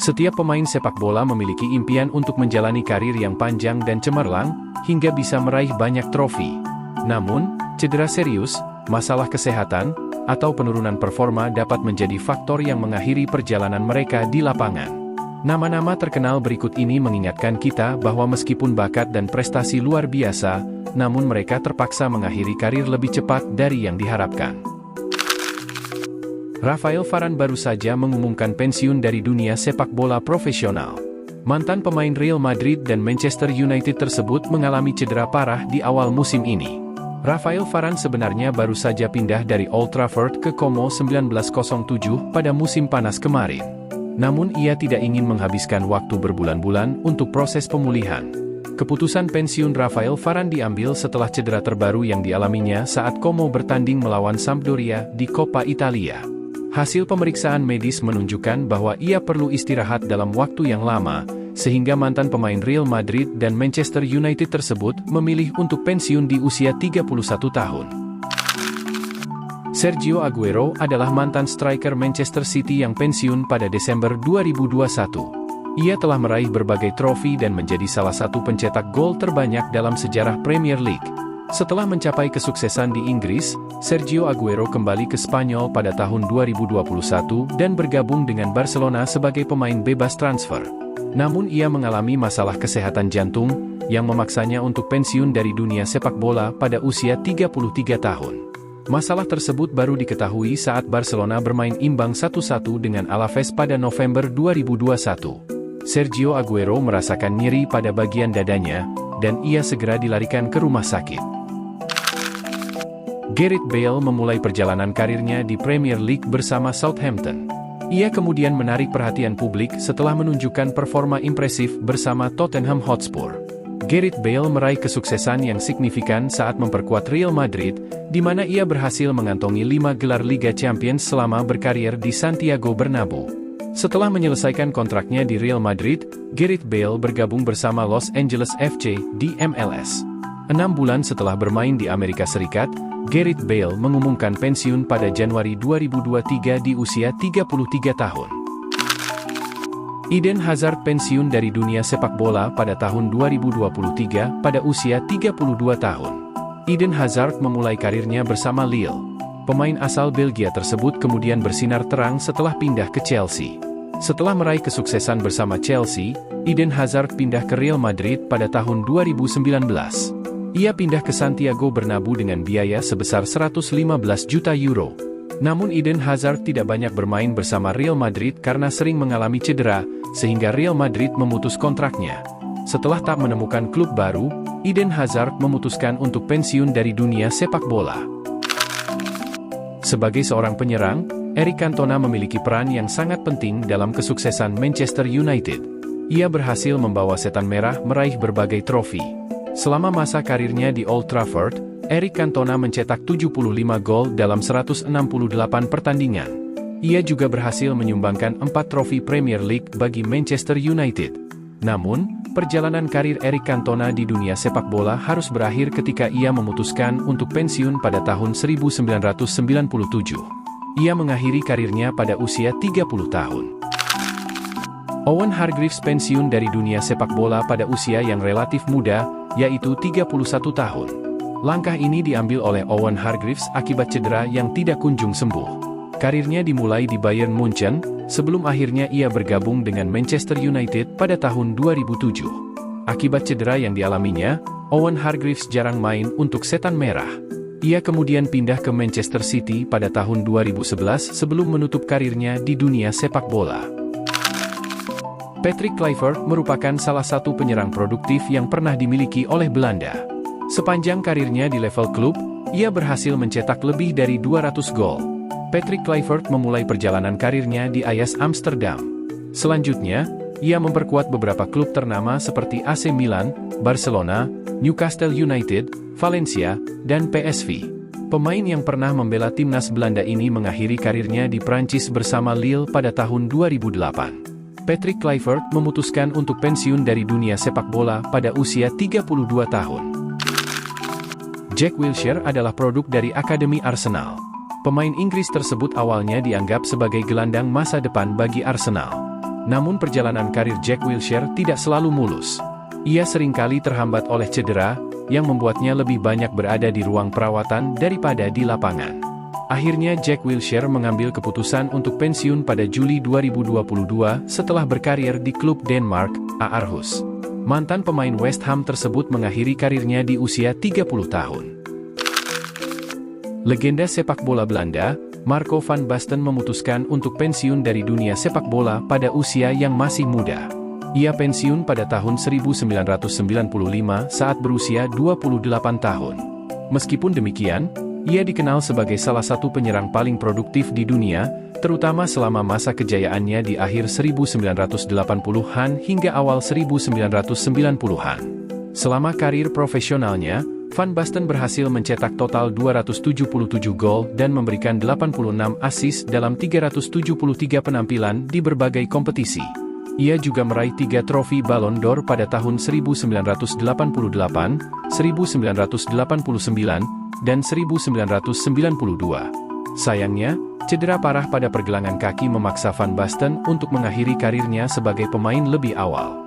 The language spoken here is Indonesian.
Setiap pemain sepak bola memiliki impian untuk menjalani karir yang panjang dan cemerlang, hingga bisa meraih banyak trofi. Namun, cedera serius, masalah kesehatan, atau penurunan performa dapat menjadi faktor yang mengakhiri perjalanan mereka di lapangan. Nama-nama terkenal berikut ini mengingatkan kita bahwa meskipun bakat dan prestasi luar biasa, namun mereka terpaksa mengakhiri karir lebih cepat dari yang diharapkan. Rafael Varane baru saja mengumumkan pensiun dari dunia sepak bola profesional. Mantan pemain Real Madrid dan Manchester United tersebut mengalami cedera parah di awal musim ini. Rafael Varane sebenarnya baru saja pindah dari Old Trafford ke Como 1907 pada musim panas kemarin. Namun ia tidak ingin menghabiskan waktu berbulan-bulan untuk proses pemulihan. Keputusan pensiun Rafael Varane diambil setelah cedera terbaru yang dialaminya saat Como bertanding melawan Sampdoria di Coppa Italia. Hasil pemeriksaan medis menunjukkan bahwa ia perlu istirahat dalam waktu yang lama, sehingga mantan pemain Real Madrid dan Manchester United tersebut memilih untuk pensiun di usia 31 tahun. Sergio Aguero adalah mantan striker Manchester City yang pensiun pada Desember 2021. Ia telah meraih berbagai trofi dan menjadi salah satu pencetak gol terbanyak dalam sejarah Premier League. Setelah mencapai kesuksesan di Inggris, Sergio Aguero kembali ke Spanyol pada tahun 2021 dan bergabung dengan Barcelona sebagai pemain bebas transfer. Namun ia mengalami masalah kesehatan jantung, yang memaksanya untuk pensiun dari dunia sepak bola pada usia 33 tahun. Masalah tersebut baru diketahui saat Barcelona bermain imbang 1-1 dengan Alaves pada November 2021. Sergio Aguero merasakan nyeri pada bagian dadanya, dan ia segera dilarikan ke rumah sakit. Gareth Bale memulai perjalanan karirnya di Premier League bersama Southampton. Ia kemudian menarik perhatian publik setelah menunjukkan performa impresif bersama Tottenham Hotspur. Gareth Bale meraih kesuksesan yang signifikan saat memperkuat Real Madrid, di mana ia berhasil mengantongi 5 gelar Liga Champions selama berkarier di Santiago Bernabeu. Setelah menyelesaikan kontraknya di Real Madrid, Gareth Bale bergabung bersama Los Angeles FC di MLS. 6 bulan setelah bermain di Amerika Serikat, Gareth Bale mengumumkan pensiun pada Januari 2023 di usia 33 tahun. Eden Hazard pensiun dari dunia sepak bola pada tahun 2023 pada usia 32 tahun. Eden Hazard memulai karirnya bersama Lille. Pemain asal Belgia tersebut kemudian bersinar terang setelah pindah ke Chelsea. Setelah meraih kesuksesan bersama Chelsea, Eden Hazard pindah ke Real Madrid pada tahun 2019. Ia pindah ke Santiago Bernabeu dengan biaya sebesar 115 juta euro. Namun Eden Hazard tidak banyak bermain bersama Real Madrid karena sering mengalami cedera, sehingga Real Madrid memutus kontraknya. Setelah tak menemukan klub baru, Eden Hazard memutuskan untuk pensiun dari dunia sepak bola. Sebagai seorang penyerang, Eric Cantona memiliki peran yang sangat penting dalam kesuksesan Manchester United. Ia berhasil membawa Setan Merah meraih berbagai trofi. Selama masa karirnya di Old Trafford, Eric Cantona mencetak 75 gol dalam 168 pertandingan. Ia juga berhasil menyumbangkan 4 trofi Premier League bagi Manchester United. Namun, perjalanan karir Eric Cantona di dunia sepak bola harus berakhir ketika ia memutuskan untuk pensiun pada tahun 1997. Ia mengakhiri karirnya pada usia 30 tahun. Owen Hargreaves pensiun dari dunia sepak bola pada usia yang relatif muda, yaitu 31 tahun. Langkah ini diambil oleh Owen Hargreaves akibat cedera yang tidak kunjung sembuh. Karirnya dimulai di Bayern Munchen, sebelum akhirnya ia bergabung dengan Manchester United pada tahun 2007. Akibat cedera yang dialaminya, Owen Hargreaves jarang main untuk Setan Merah. Ia kemudian pindah ke Manchester City pada tahun 2011 sebelum menutup karirnya di dunia sepak bola. Patrick Kluivert merupakan salah satu penyerang produktif yang pernah dimiliki oleh Belanda. Sepanjang karirnya di level klub, ia berhasil mencetak lebih dari 200 gol. Patrick Kluivert memulai perjalanan karirnya di Ajax Amsterdam. Selanjutnya, ia memperkuat beberapa klub ternama seperti AC Milan, Barcelona, Newcastle United, Valencia, dan PSV. Pemain yang pernah membela timnas Belanda ini mengakhiri karirnya di Prancis bersama Lille pada tahun 2008. Patrick Kluivert memutuskan untuk pensiun dari dunia sepak bola pada usia 32 tahun. Jack Wilshere adalah produk dari Akademi Arsenal. Pemain Inggris tersebut awalnya dianggap sebagai gelandang masa depan bagi Arsenal. Namun perjalanan karir Jack Wilshere tidak selalu mulus. Ia seringkali terhambat oleh cedera, yang membuatnya lebih banyak berada di ruang perawatan daripada di lapangan. Akhirnya Jack Wilshere mengambil keputusan untuk pensiun pada Juli 2022 setelah berkarir di klub Denmark, Aarhus. Mantan pemain West Ham tersebut mengakhiri karirnya di usia 30 tahun. Legenda sepak bola Belanda, Marco van Basten memutuskan untuk pensiun dari dunia sepak bola pada usia yang masih muda. Ia pensiun pada tahun 1995 saat berusia 28 tahun. Meskipun demikian, ia dikenal sebagai salah satu penyerang paling produktif di dunia, terutama selama masa kejayaannya di akhir 1980-an hingga awal 1990-an. Selama karir profesionalnya, Van Basten berhasil mencetak total 277 gol dan memberikan 86 assist dalam 373 penampilan di berbagai kompetisi. Ia juga meraih 3 trofi Ballon d'Or pada tahun 1988, 1989, dan 1992. Sayangnya, cedera parah pada pergelangan kaki memaksa Van Basten untuk mengakhiri karirnya sebagai pemain lebih awal.